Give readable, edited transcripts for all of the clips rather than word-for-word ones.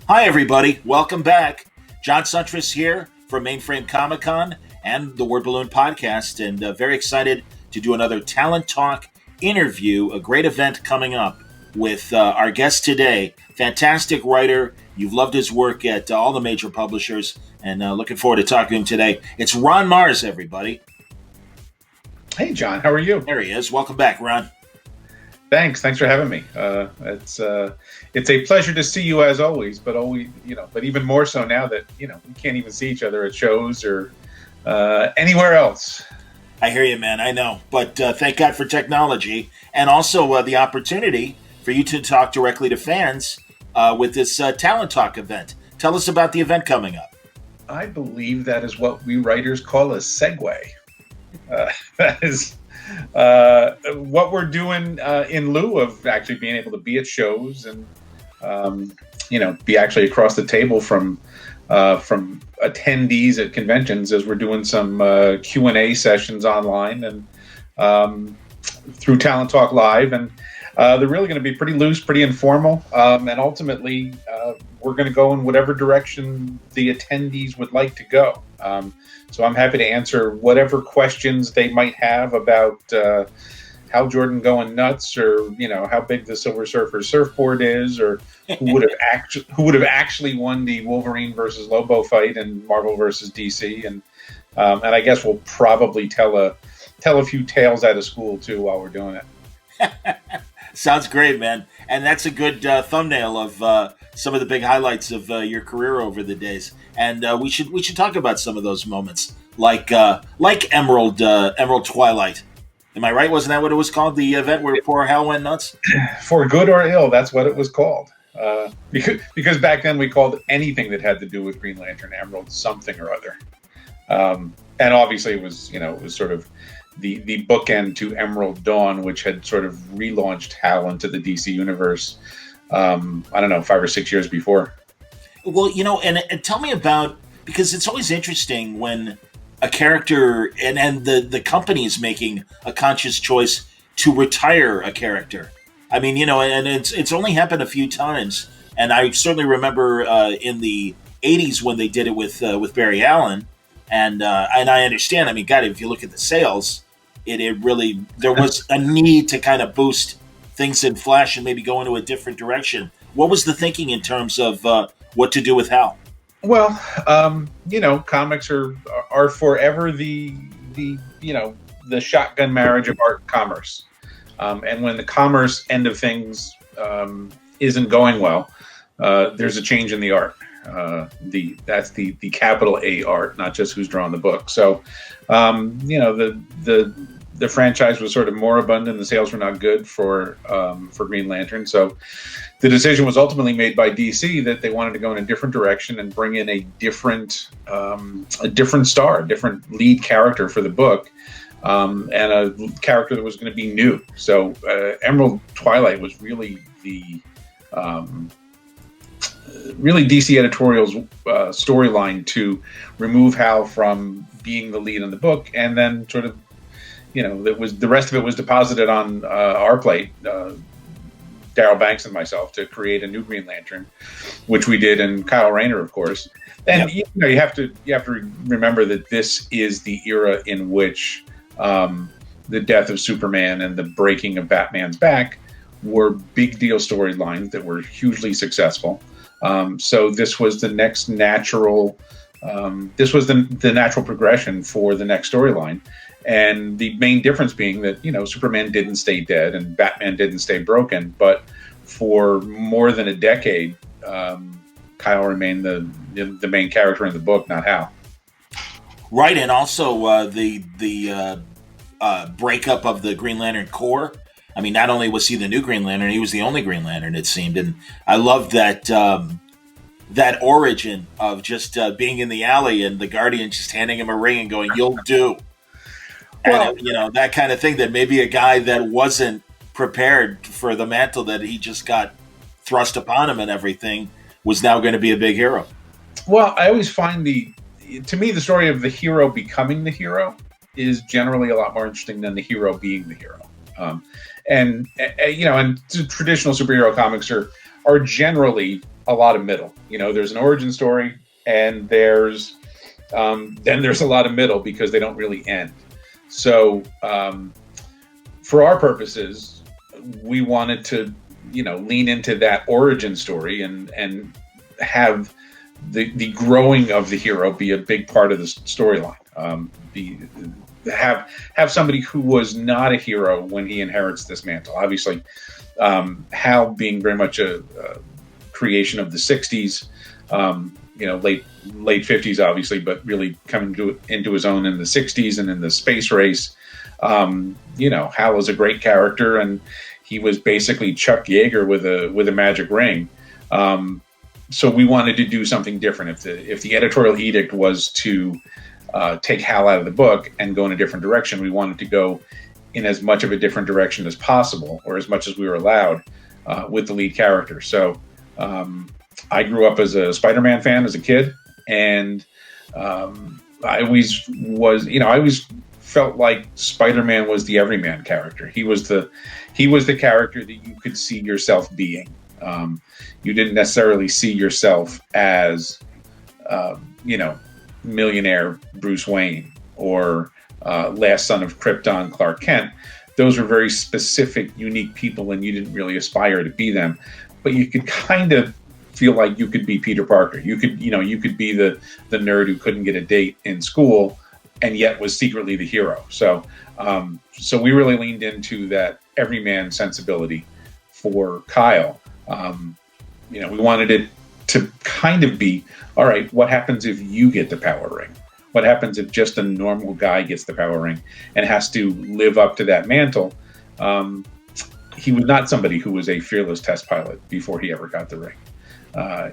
Hi, everybody. Welcome back. John Suntress here from Mainframe Comic Con and the Word Balloon Podcast, and very excited to do another Talent Talk interview, a great event coming up with our guest today. Fantastic writer. You've loved his work at all the major publishers, and looking forward to talking to him today. It's Ron Marz, everybody. Hey, John. How are you? There he is. Welcome back, Ron. Thanks for having me. It's a pleasure to see you as always, but even more so now that we can't even see each other at shows or anywhere else. I hear you, man. I know, but thank God for technology and also the opportunity for you to talk directly to fans with this Talent Talk event. Tell us about the event coming up. I believe that is what we writers call a segue. That is what we're doing in lieu of actually being able to be at shows and be actually across the table from attendees at conventions, as we're doing some Q&A sessions online and through Talent Talk Live, and they're really going to be pretty loose, pretty informal, and ultimately we're going to go in whatever direction the attendees would like to go. So I'm happy to answer whatever questions they might have about Hal Jordan going nuts, or how big the Silver Surfer surfboard is, or who would have actually won the Wolverine versus Lobo fight in Marvel versus DC, and I guess we'll probably tell a few tales out of school too while we're doing it. Sounds great, man. And that's a good thumbnail of some of the big highlights of your career over the days. And we should talk about some of those moments, like Emerald Twilight. Am I right? Wasn't that what it was called? The event where poor Hal went nuts? For good or ill, that's what it was called. Because back then we called anything that had to do with Green Lantern Emerald something or other. And obviously it was sort of the bookend to Emerald Dawn, which had sort of relaunched Hal into the DC universe, 5 or 6 years before. Well, and tell me about, because it's always interesting when a character and the company is making a conscious choice to retire a character. I mean, and it's only happened a few times. And I certainly remember in the 80s when they did it with Barry Allen. And I understand. I mean, God, if you look at the sales, it really, there was a need to kind of boost things in Flash and maybe go into a different direction. What was the thinking in terms of what to do with Hal? Well, comics are forever the shotgun marriage of art and commerce. And when the commerce end of things isn't going well, there's a change in the art. That's the capital A art, not just who's drawing the book. So, the franchise was sort of moribund and the sales were not good for Green Lantern. So the decision was ultimately made by DC that they wanted to go in a different direction and bring in a different star, a different lead character for the book, and a character that was going to be new. So Emerald Twilight was really really DC editorial's storyline to remove Hal from being the lead in the book, and then sort of, the rest of it was deposited on our plate, Darryl Banks and myself, to create a new Green Lantern, which we did, and Kyle Rayner, of course. And you have to remember that this is the era in which the death of Superman and the breaking of Batman's back were big deal storylines that were hugely successful. So this was the next natural. This was the natural progression for the next storyline, and the main difference being that Superman didn't stay dead and Batman didn't stay broken, but for more than a decade, Kyle remained the main character in the book, not Hal. Right, and also the breakup of the Green Lantern Corps. I mean, not only was he the new Green Lantern, he was the only Green Lantern, it seemed. And I love that that origin of just being in the alley and the Guardian just handing him a ring and going, "You'll do." Well, and, that kind of thing, that maybe a guy that wasn't prepared for the mantle that he just got thrust upon him and everything was now going to be a big hero. Well, I always find to me, the story of the hero becoming the hero is generally a lot more interesting than the hero being the hero. And traditional superhero comics are are generally a lot of middle. There's an origin story, and then there's a lot of middle because they don't really end. So for our purposes, we wanted to lean into that origin story and have the growing of the hero be a big part of the storyline. Have somebody who was not a hero when he inherits this mantle. Obviously, Hal being very much a creation of the 60s, late 50s, obviously, but really coming into his own in the 60s and in the space race. Hal is a great character, and he was basically Chuck Yeager with a magic ring. So we wanted to do something different. If the editorial edict was to take Hal out of the book and go in a different direction, we wanted to go in as much of a different direction as possible, or as much as we were allowed, with the lead character. So I grew up as a Spider-Man fan as a kid, and I always felt like Spider-Man was the everyman character. He was the character that you could see yourself being. You didn't necessarily see yourself as, millionaire Bruce Wayne or last son of Krypton Clark Kent. Those were very specific, unique people, and you didn't really aspire to be them. But you could kind of feel like you could be Peter Parker. You could be the nerd who couldn't get a date in school and yet was secretly the hero. So we really leaned into that everyman sensibility for Kyle. We wanted it to kind of be, all right, what happens if you get the power ring? What happens if just a normal guy gets the power ring and has to live up to that mantle? He was not somebody who was a fearless test pilot before he ever got the ring.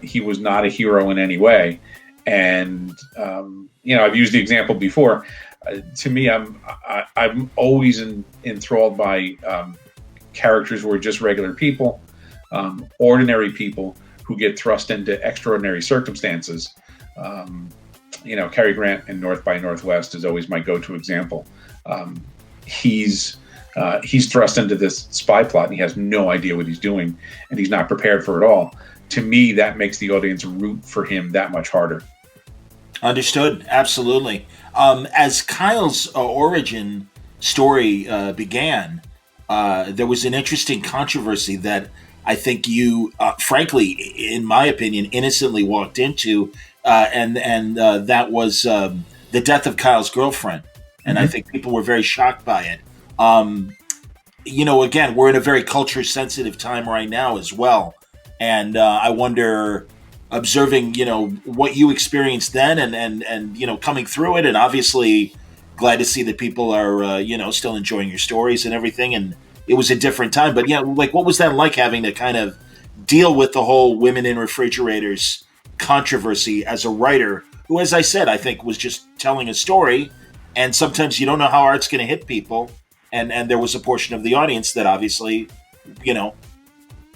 He was not a hero in any way. And, I've used the example before. To me, I'm always enthralled by characters who are just regular people, ordinary people who get thrust into extraordinary circumstances. Cary Grant in North by Northwest is always my go-to example. He's thrust into this spy plot, and he has no idea what he's doing, and he's not prepared for it all. To me, that makes the audience root for him that much harder. Understood. Absolutely. As Kyle's origin story began, there was an interesting controversy that I think you, frankly, in my opinion, innocently walked into, and that was the death of Kyle's girlfriend. And I think people were very shocked by it. Again, we're in a very culture-sensitive time right now as well. And I wonder, observing, what you experienced then and coming through it, and obviously glad to see that people are, still enjoying your stories and everything. And it was a different time. But yeah, what was that like, having to kind of deal with the whole women in refrigerators controversy as a writer who, as I said, I think was just telling a story, and sometimes you don't know how art's going to hit people, and there was a portion of the audience that obviously,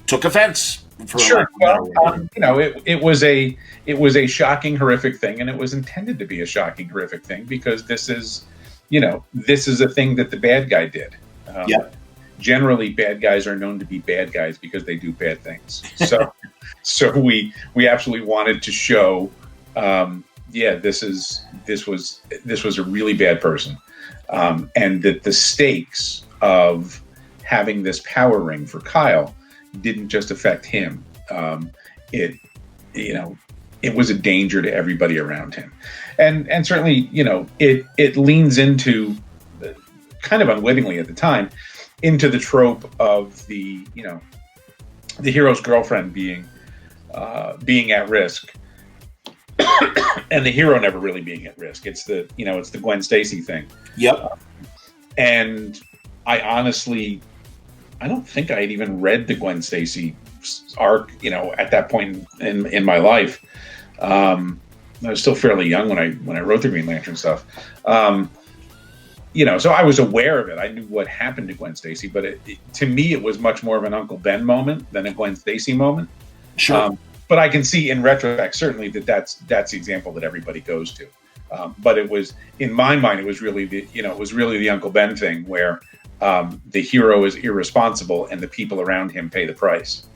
took offense. Sure. Well, it was a shocking, horrific thing, and it was intended to be a shocking, horrific thing because this is a thing that the bad guy did. Generally, bad guys are known to be bad guys because they do bad things. So we absolutely wanted to show, this was a really bad person, and that the stakes of having this power ring for Kyle didn't just affect him. It was a danger to everybody around him, and certainly it leans into, kind of unwittingly at the time, into the trope of the hero's girlfriend being at risk, and the hero never really being at risk. It's the Gwen Stacy thing. Yep. And I honestly, I don't think I had even read the Gwen Stacy arc, at that point in my life. I was still fairly young when I wrote the Green Lantern stuff. So I was aware of it. I knew what happened to Gwen Stacy, but to me, it was much more of an Uncle Ben moment than a Gwen Stacy moment. Sure. But I can see in retrospect, certainly, that's the example that everybody goes to. But it was, in my mind, it was really the Uncle Ben thing where the hero is irresponsible and the people around him pay the price.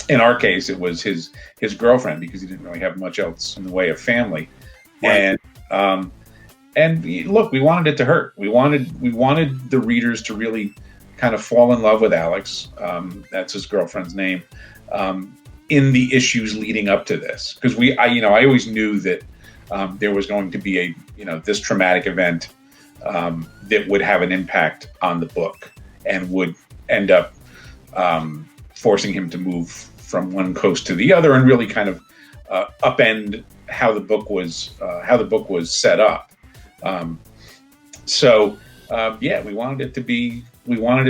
in our case, it was his girlfriend, because he didn't really have much else in the way of family. Right. And look, we wanted it to hurt. We wanted the readers to really kind of fall in love with Alex. That's his girlfriend's name. In the issues leading up to this, because I always knew that there was going to be this traumatic event that would have an impact on the book and would end up forcing him to move from one coast to the other and really kind of upend how the book was set up. We wanted it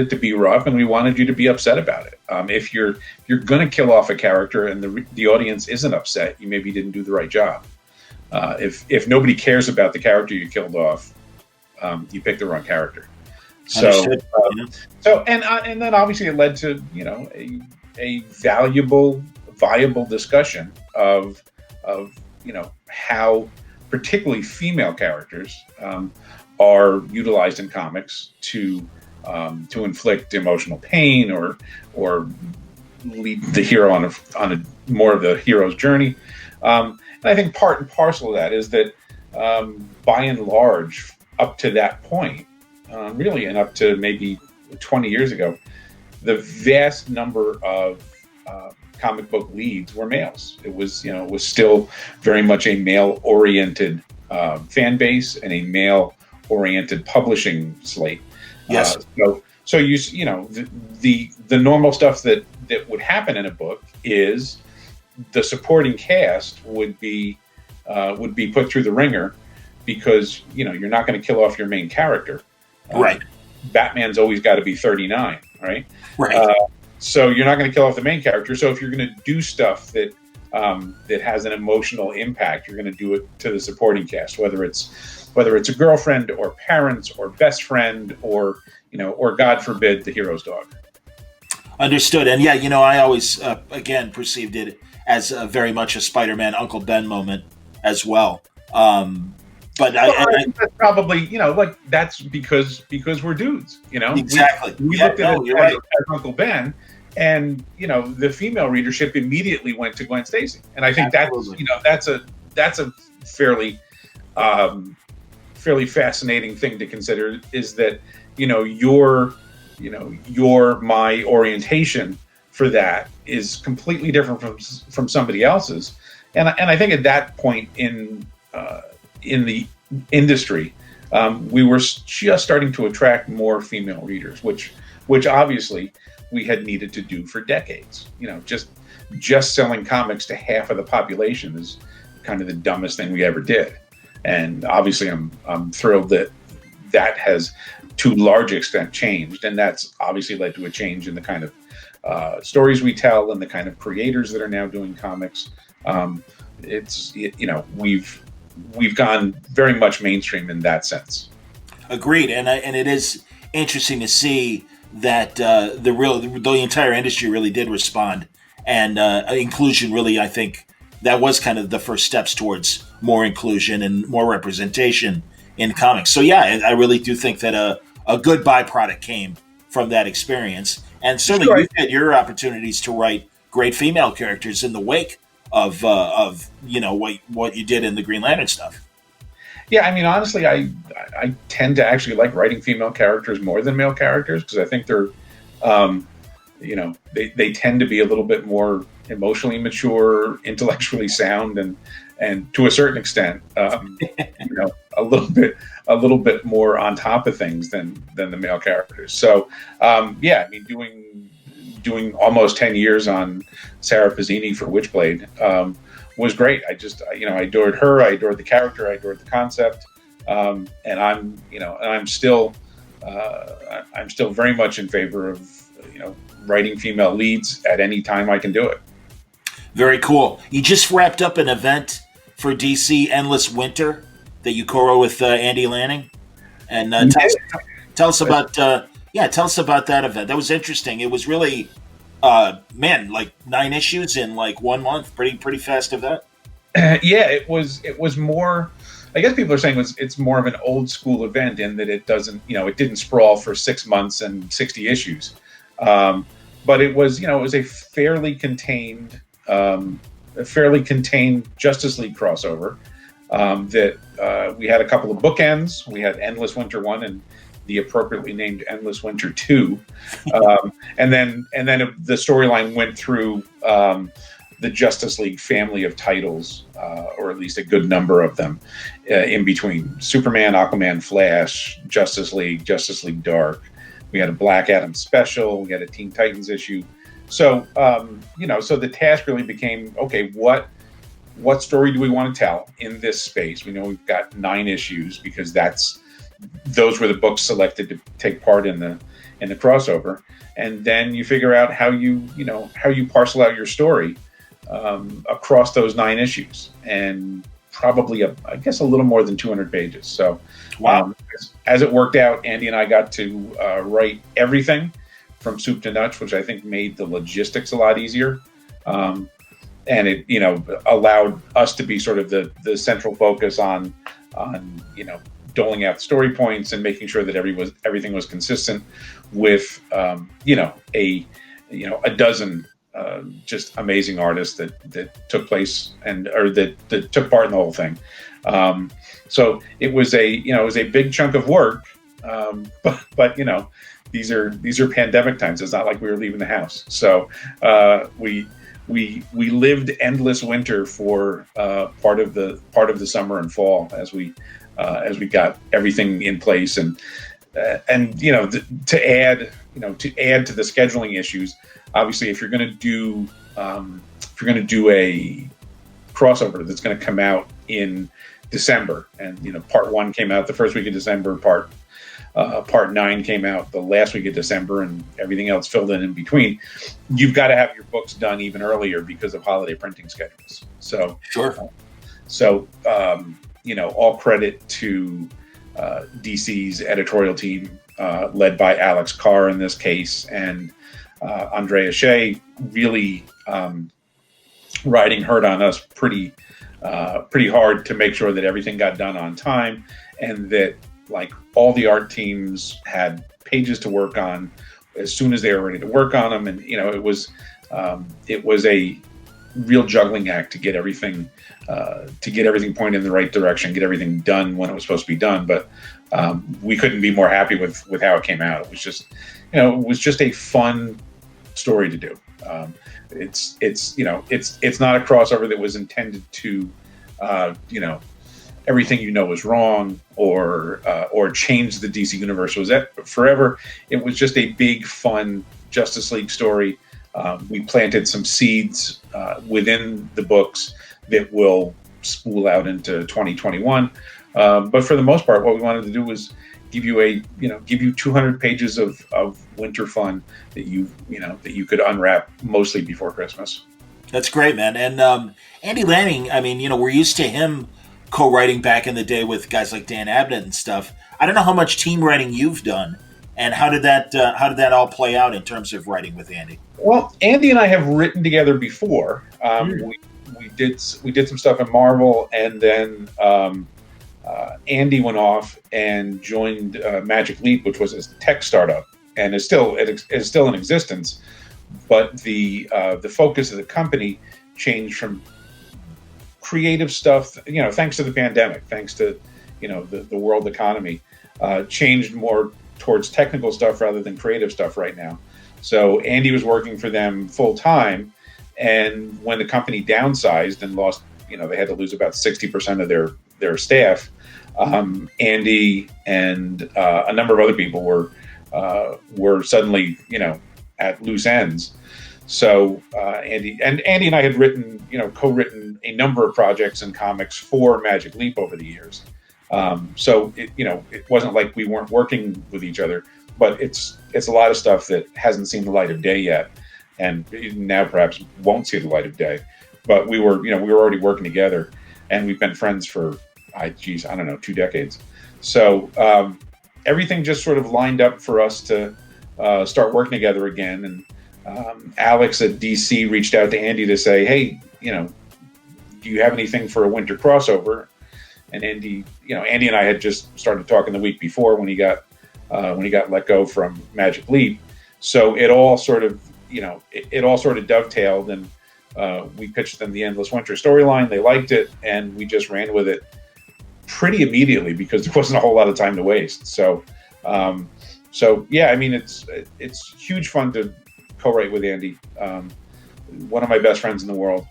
to be rough, and we wanted you to be upset about it. If you're going to kill off a character and the audience isn't upset, you maybe didn't do the right job. If nobody cares about the character you killed off, you picked the wrong character. So and then obviously it led to a viable discussion of how particularly female characters are utilized in comics to inflict emotional pain or lead the hero on a more of the hero's journey. And I think part and parcel of that is that by and large, up to that point, really, and up to maybe 20 years ago, the vast number of comic book leads were males. It was still very much a male-oriented fan base and a male-oriented publishing slate. Yes. So the normal stuff that would happen in a book is the supporting cast would be put through the ringer, because you're not going to kill off your main character. Right. Batman's always got to be 39, right? Right. So you're not going to kill off the main character. So if you're going to do stuff that has an emotional impact, you're going to do it to the supporting cast, whether it's a girlfriend or parents or best friend or God forbid, the hero's dog. Understood. And yeah, I always again perceived it as very much a Spider-Man Uncle Ben moment as well. But I think that's probably that's because we're dudes. Exactly. We looked at it as Uncle Ben, and the female readership immediately went to Gwen Stacy, and I think that's a fairly fascinating thing to consider, is that my orientation for that is completely different from somebody else's, and I think at that point in the industry, we were just starting to attract more female readers, which obviously we had needed to do for decades. Just selling comics to half of the population is kind of the dumbest thing we ever did. And obviously I'm thrilled that has to a large extent changed, and that's obviously led to a change in the kind of stories we tell and the kind of creators that are now doing comics. We've gone very much mainstream in that sense. Agreed, and it is interesting to see that the entire industry really did respond, and inclusion really, I think that was kind of the first steps towards more inclusion and more representation in comics. So yeah, I really do think that a good byproduct came from that experience, and certainly you've had your opportunities to write great female characters in the wake of what you did in the Green Lantern stuff. Yeah, I mean, honestly, I tend to actually like writing female characters more than male characters, because I think they're, they tend to be a little bit more emotionally mature, intellectually sound, and to a certain extent, a little bit more on top of things than the male characters. So, I mean, doing almost 10 years on Sarah Pazzini for Witchblade was great. I adored her. I adored the character. I adored the concept. And I'm still very much in favor of, writing female leads at any time I can do it. Very cool. You just wrapped up an event for DC, Endless Winter, that you co-wrote with Andy Lanning. And tell us about that event. That was interesting. It was really, like 9 issues in like 1 month. Pretty fast event. Yeah, it was more. I guess people are saying it's more of an old school event in that it doesn't, it didn't sprawl for 6 months and 60 issues. but it was, it was a fairly contained Justice League crossover. That we had a couple of bookends. We had Endless Winter 1 and the appropriately named Endless Winter 2. And then the storyline went through the Justice League family of titles, or at least a good number of them, in between Superman, Aquaman, Flash, Justice League Dark. We had a Black Adam special. We had a Teen Titans issue. So, so the task really became, okay, what story do we want to tell in this space? We know we've got 9 issues because those were the books selected to take part in the crossover. And then you figure out how you parcel out your story across those 9 issues, and probably I guess a little more than 200 pages. So, wow. As it worked out, Andy and I got to write everything from soup to nuts, which I think made the logistics a lot easier. And it, allowed us to be sort of the central focus on doling out story points and making sure that everything was consistent with, a dozen just amazing artists that took place that took part in the whole thing. So it was a big chunk of work, but these are pandemic times. It's not like we were leaving the house. So we lived endless winter for part of the summer and fall as we got everything in place, and to add to the scheduling issues. Obviously, if you're going to do a crossover that's going to come out in December, and part 1 came out the first week of December, part 9 came out the last week of December, and everything else filled in between. You've got to have your books done even earlier because of holiday printing schedules. So sure. All credit to DC's editorial team, led by Alex Carr in this case, and Andrea Shea, really riding hard on us pretty hard to make sure that everything got done on time, and that all the art teams had pages to work on as soon as they were ready to work on them. And it was a real juggling act to get everything pointed in the right direction, get everything done when it was supposed to be done. But we couldn't be more happy with how it came out. It was just a fun story to do. It's not a crossover that was intended to everything was wrong or change the DC universe. Was that forever? It was just a big fun Justice League story. We planted some seeds within the books that will spool out into 2021. But for the most part, what we wanted to do was give you 200 pages of winter fun that you could unwrap mostly before Christmas. That's great, man. And Andy Lanning, we're used to him co-writing back in the day with guys like Dan Abnett and stuff. I don't know how much team writing you've done, and how did that all play out in terms of writing with Andy? Well, Andy and I have written together before. We did some stuff in Marvel, and then Andy went off and joined Magic Leap, which was a tech startup, and is still in existence. But the focus of the company changed from creative stuff, thanks to the pandemic, thanks to the world economy, changed more towards technical stuff rather than creative stuff right now. So Andy was working for them full time, and when the company downsized and lost, they had to lose about 60% of their staff. Andy and a number of other people were suddenly at loose ends. So Andy and I had co-written a number of projects and comics for Magic Leap over the years. So it wasn't like we weren't working with each other, but it's a lot of stuff that hasn't seen the light of day yet, and now perhaps won't see the light of day. But we were already working together, and we've been friends for 2 decades. So everything just sort of lined up for us to start working together again. And Alex at DC reached out to Andy to say, hey, do you have anything for a winter crossover? And Andy and I had just started talking the week before when he got let go from Magic Leap. So it all sort of, it all sort of dovetailed, and we pitched them the Endless Winter storyline. They liked it, and we just ran with it pretty immediately because there wasn't a whole lot of time to waste. So yeah, I mean, it's huge fun to co-write with Andy, one of my best friends in the world,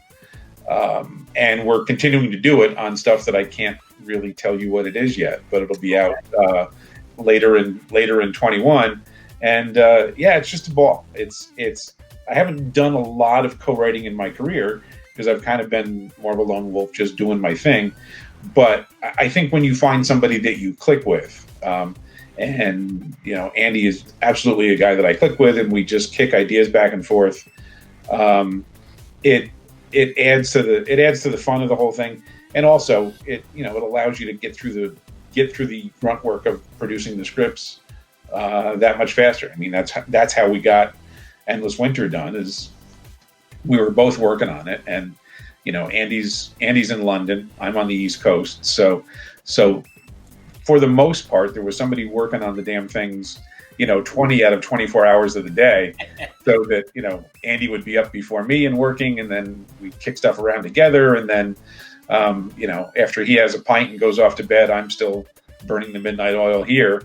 and we're continuing to do it on stuff that I can't really tell you what it is yet, but it'll be out later in 21. And yeah, it's just a ball. I haven't done a lot of co-writing in my career because I've kind of been more of a lone wolf, just doing my thing. But I think when you find somebody that you click with, and Andy is absolutely a guy that I click with, and we just kick ideas back and forth. It adds to the fun of the whole thing, and also it allows you to get through the grunt work of producing the scripts that much faster. I mean, that's how we got Endless Winter done. Is we were both working on it, and Andy's in London, I'm on the East Coast, so for the most part there was somebody working on the damn things 20 out of 24 hours of the day, so that Andy would be up before me and working, and then we kick stuff around together, and then after he has a pint and goes off to bed, I'm still burning the midnight oil here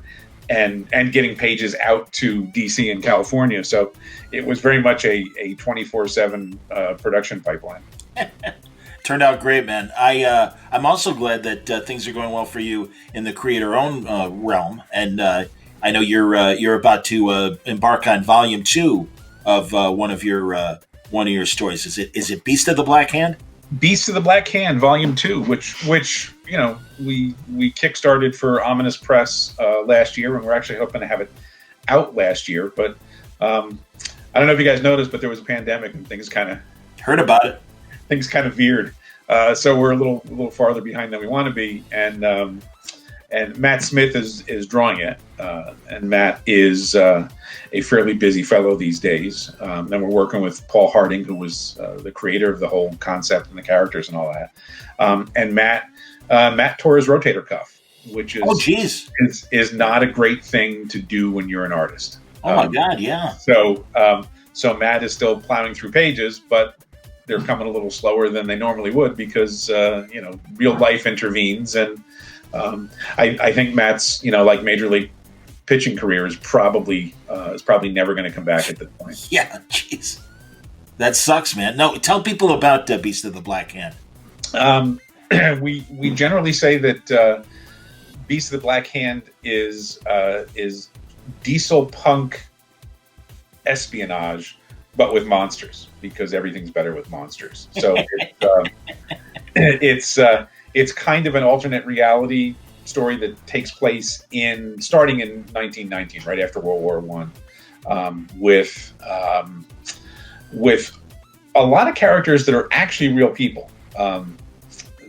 and getting pages out to DC and California. So it was very much a 24/7 production pipeline. Turned out great, man. I'm also glad that things are going well for you in the creator-owned realm, and I know you're about to embark on volume 2 of one of your stories. Is it Beast of the Black Hand? Beast of the Black Hand, Volume 2, which we kickstarted for Ominous Press last year, and we're actually hoping to have it out last year. But I don't know if you guys noticed, but there was a pandemic and things kind of heard about it. Things kind of veered, so we're a little farther behind than we want to be. And Matt Smith is drawing it, and Matt is a fairly busy fellow these days. And we're working with Paul Harding, who was the creator of the whole concept and the characters and all that. And Matt tore his rotator cuff, which is not a great thing to do when you're an artist. Oh my God, yeah. So Matt is still plowing through pages, but they're coming a little slower than they normally would because real life intervenes. And I think Matt's like major league pitching career is probably never going to come back at this point. Yeah, jeez, that sucks, man. No, tell people about Beast of the Black Hand. We generally say that Beast of the Black Hand is diesel punk espionage, but with monsters, because everything's better with monsters. So it's kind of an alternate reality story that takes place starting in 1919, right after World War I, with a lot of characters that are actually real people.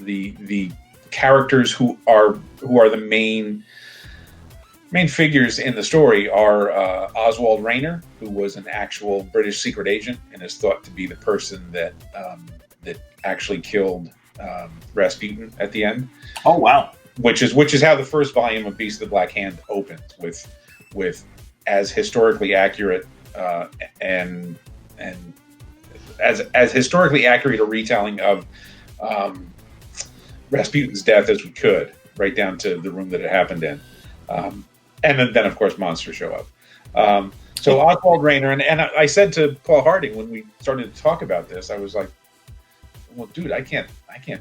The characters who are the main figures in the story are Oswald Rayner, who was an actual British secret agent and is thought to be the person that actually killed Rasputin at the end. Oh wow! Which is how the first volume of Beast of the Black Hand opens, with as historically accurate and as historically accurate a retelling of Rasputin's death as we could, right down to the room that it happened in. And then of course monsters show up. So Oswald Rayner, and I said to Paul Harding when we started to talk about this, I was like, well, dude, I can't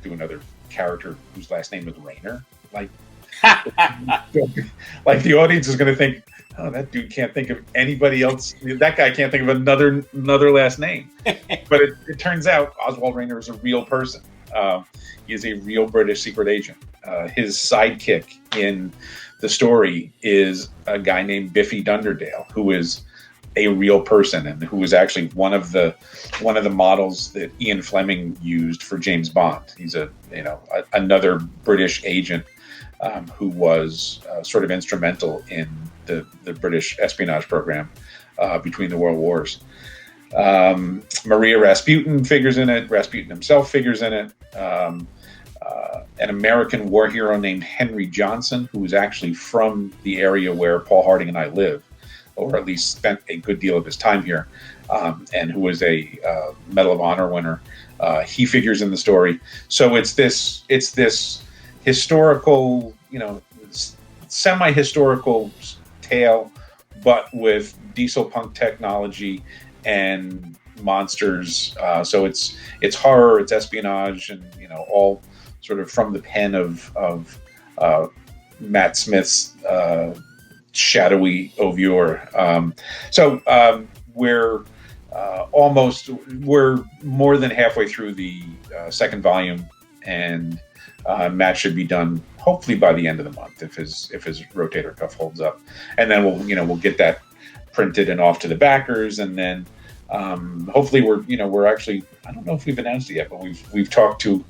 do another character whose last name is Rayner. Like the audience is going to think, oh, that dude can't think of anybody else. That guy can't think of another last name. But it turns out Oswald Rayner is a real person. He is a real British secret agent. His sidekick in the story is a guy named Biffy Dunderdale, who is a real person and who was actually one of the models that Ian Fleming used for James Bond. He's another British agent who was sort of instrumental in the British espionage program between the world wars. Maria Rasputin figures in it. Rasputin himself figures in it. An American war hero named Henry Johnson, who is actually from the area where Paul Harding and I live. or at least spent a good deal of his time here, and who was a Medal of Honor winner. He figures in the story, so it's this historical, semi-historical tale, but with diesel punk technology and monsters. So it's horror, it's espionage, and all sort of from the pen of Matt Smith's shadowy oeuvre. We're more than halfway through the second volume, and Matt should be done hopefully by the end of the month if his rotator cuff holds up, and then we'll get that printed and off to the backers, and then hopefully we're actually, I don't know if we've announced it yet, but we've talked to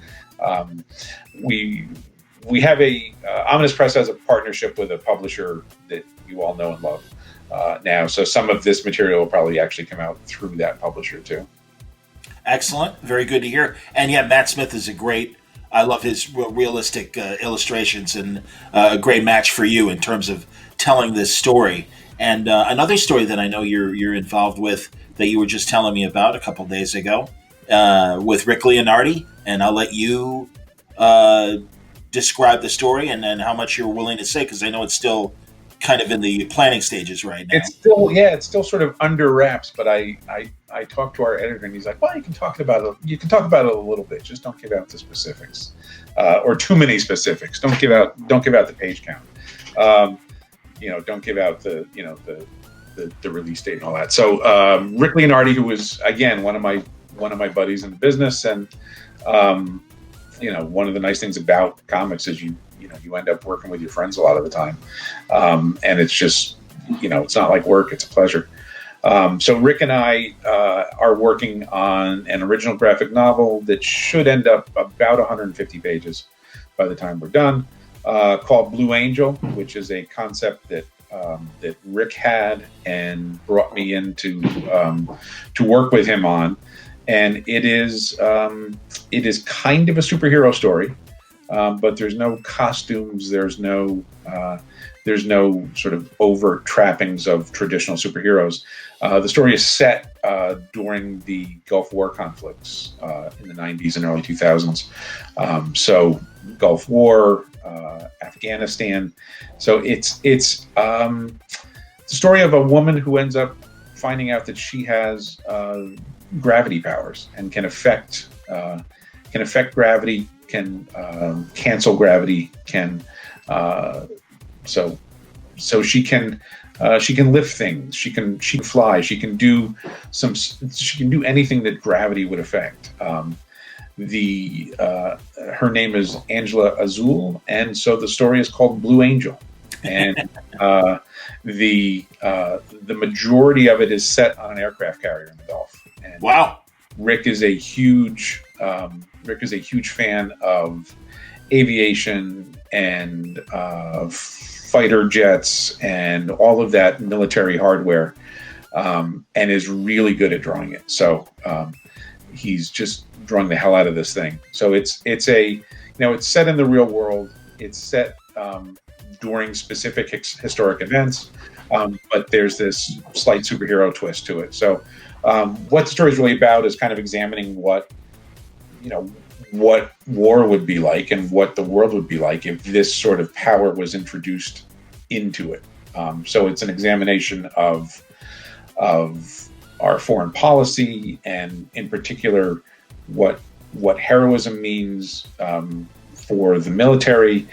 we have a Ominous Press has a partnership with a publisher that you all know and love now, so some of this material will probably actually come out through that publisher too. Excellent, very good to hear. And yeah, Matt Smith is I love his realistic illustrations, and a great match for you in terms of telling this story. And another story that I know you're involved with, that you were just telling me about a couple days ago, with Rick Leonardi, and I'll let you describe the story and then how much you're willing to say, because I know it's still kind of in the planning stages right now. It's still sort of under wraps, but I talked to our editor, and he's like, well, you can talk about it a little bit, just don't give out the specifics, or too many specifics. Don't give out the page count. Don't give out the release date and all that. So Rick Leonardi, who was again one of my buddies in the business, and one of the nice things about comics is you end up working with your friends a lot of the time, and it's just it's not like work; it's a pleasure. So Rick and I are working on an original graphic novel that should end up about 150 pages by the time we're done, called Blue Angel, which is a concept that Rick had and brought me in to work with him on. And it is kind of a superhero story, but there's no costumes, there's no sort of overt trappings of traditional superheroes. The story is set during the Gulf War conflicts in the 90s and early 2000s. So Gulf War, Afghanistan. So it's the story of a woman who ends up finding out that she has gravity powers and can affect gravity, can cancel gravity, can so she can lift things, she can fly, she can do anything that gravity would affect. Her name is Angela Azul, and so the story is called Blue Angel, and the majority of it is set on an aircraft carrier in the Gulf. And wow! Rick is a huge fan of aviation and fighter jets and all of that military hardware, and is really good at drawing it. So he's just drawing the hell out of this thing. So it's set in the real world. It's set during specific historic events, but there's this slight superhero twist to it. So what the story is really about is kind of examining what war would be like and what the world would be like if this sort of power was introduced into it. So it's an examination of our foreign policy, and in particular what heroism means for the military,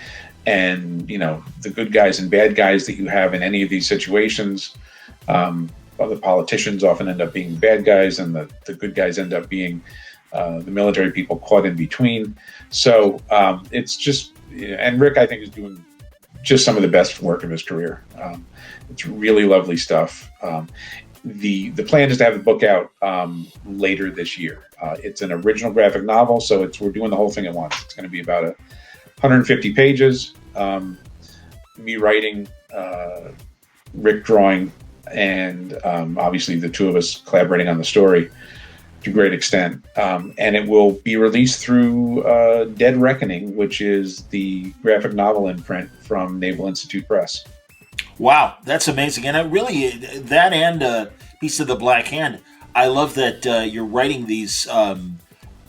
and the good guys and bad guys that you have in any of these situations. The politicians often end up being bad guys, and the good guys end up being the military people caught in between. So it's just, and Rick, I think, is doing just some of the best work of his career. It's really lovely stuff. The plan is to have the book out later this year. It's an original graphic novel, so we're doing the whole thing at once. It's going to be about 150 pages. Me writing, Rick drawing, and obviously the two of us collaborating on the story to a great extent. And it will be released through Dead Reckoning, which is the graphic novel imprint from Naval Institute Press. Wow, that's amazing. And I really, that and Beast of the Black Hand, I love that you're writing these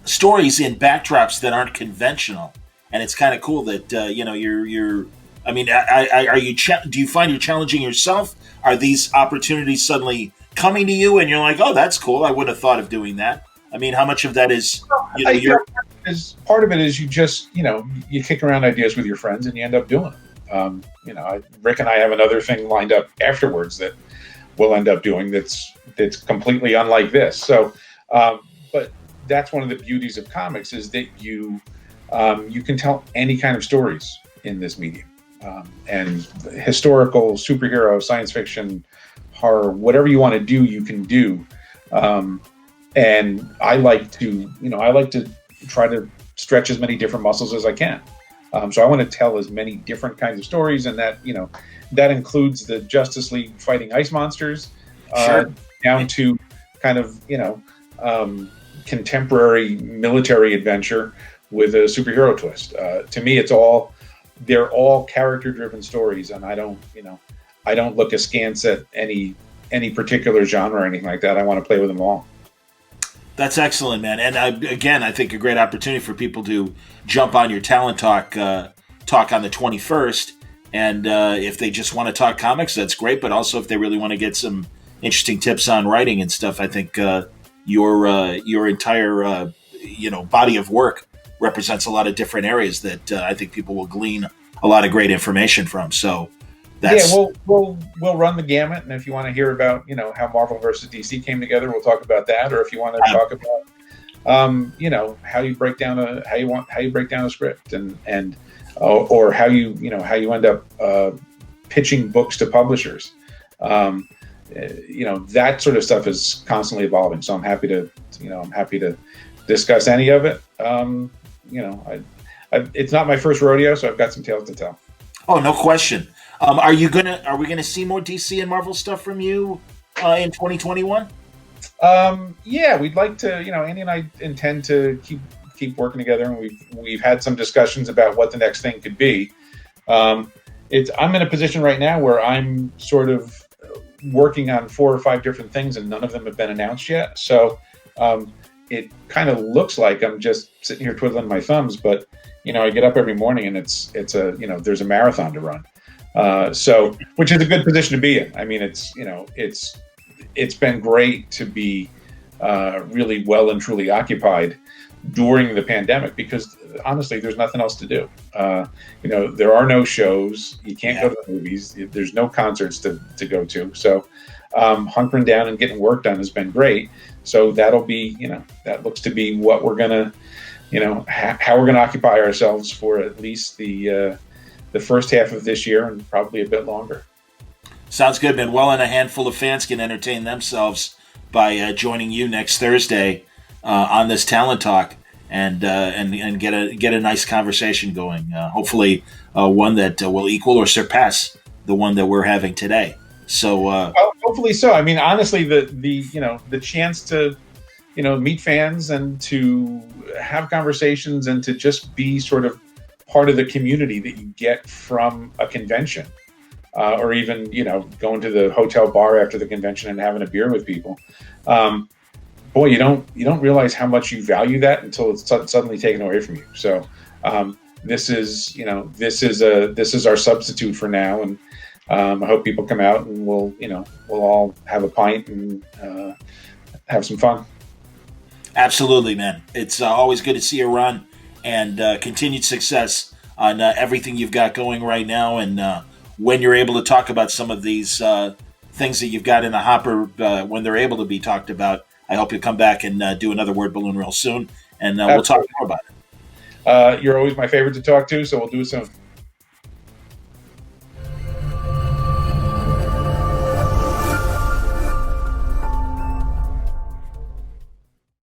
stories in backdrops that aren't conventional. And it's kind of cool that, you're, I mean, are you, do you find you're challenging yourself? Are these opportunities suddenly coming to you and you're like, oh, that's cool. I wouldn't have thought of doing that. I mean, how much of that is, you're, Part of it is you just you kick around ideas with your friends and you end up doing them. Rick and I have another thing lined up afterwards that we'll end up doing that's completely unlike this. So, but that's one of the beauties of comics is that you can tell any kind of stories in this medium, and historical, superhero, science fiction, horror, whatever you want to do, you can do. And I like to try to stretch as many different muscles as I can. So I want to tell as many different kinds of stories, and that includes the Justice League fighting ice monsters, sure. down to kind of contemporary military adventure with a superhero twist. To me, they're all character-driven stories, and I don't look askance at any particular genre or anything like that. I want to play with them all. That's excellent, man. And I think a great opportunity for people to jump on your Talent Talk on the 21st. And if they just want to talk comics, that's great. But also if they really want to get some interesting tips on writing and stuff, I think your entire body of work represents a lot of different areas that I think people will glean a lot of great information from. So we'll run the gamut, and if you want to hear about how Marvel versus DC came together, we'll talk about that. Or if you want to talk about how you break down a script and or how you end up pitching books to publishers. That sort of stuff is constantly evolving. So I'm happy to discuss any of it. It's not my first rodeo, so I've got some tales to tell. Oh, no question. Are we gonna see more DC and Marvel stuff from you in 2021? Yeah, we'd like to. Andy and I intend to keep working together, and we've had some discussions about what the next thing could be. I'm in a position right now where I'm sort of working on 4 or 5 different things, and none of them have been announced yet. So it kind of looks like I'm just sitting here twiddling my thumbs, but I get up every morning and there's a marathon to run. So, which is a good position to be in. I mean, it's been great to be really well and truly occupied during the pandemic because honestly, there's nothing else to do. There are no shows. You can't go to the movies. There's no concerts to go to. So, hunkering down and getting work done has been great. So that'll be, that looks to be what we're gonna, how we're gonna occupy ourselves for at least the first half of this year and probably a bit longer. Sounds good, man. Well, and a handful of fans can entertain themselves by joining you next Thursday on this Talent Talk and get a nice conversation going. Hopefully, one that will equal or surpass the one that we're having today. So, hopefully so. I mean, honestly, the chance to meet fans and to have conversations and to just be sort of part of the community that you get from a convention, or even going to the hotel bar after the convention and having a beer with people. Boy, you don't realize how much you value that until it's suddenly taken away from you. So this is our substitute for now, and I hope people come out and we'll all have a pint and have some fun. Absolutely, man. It's always good to see you run, and continued success on everything you've got going right now. And when you're able to talk about some of these things that you've got in the hopper, when they're able to be talked about, I hope you come back and do another Word Balloon real soon, and we'll talk more about it. You're always my favorite to talk to, so we'll do it soon.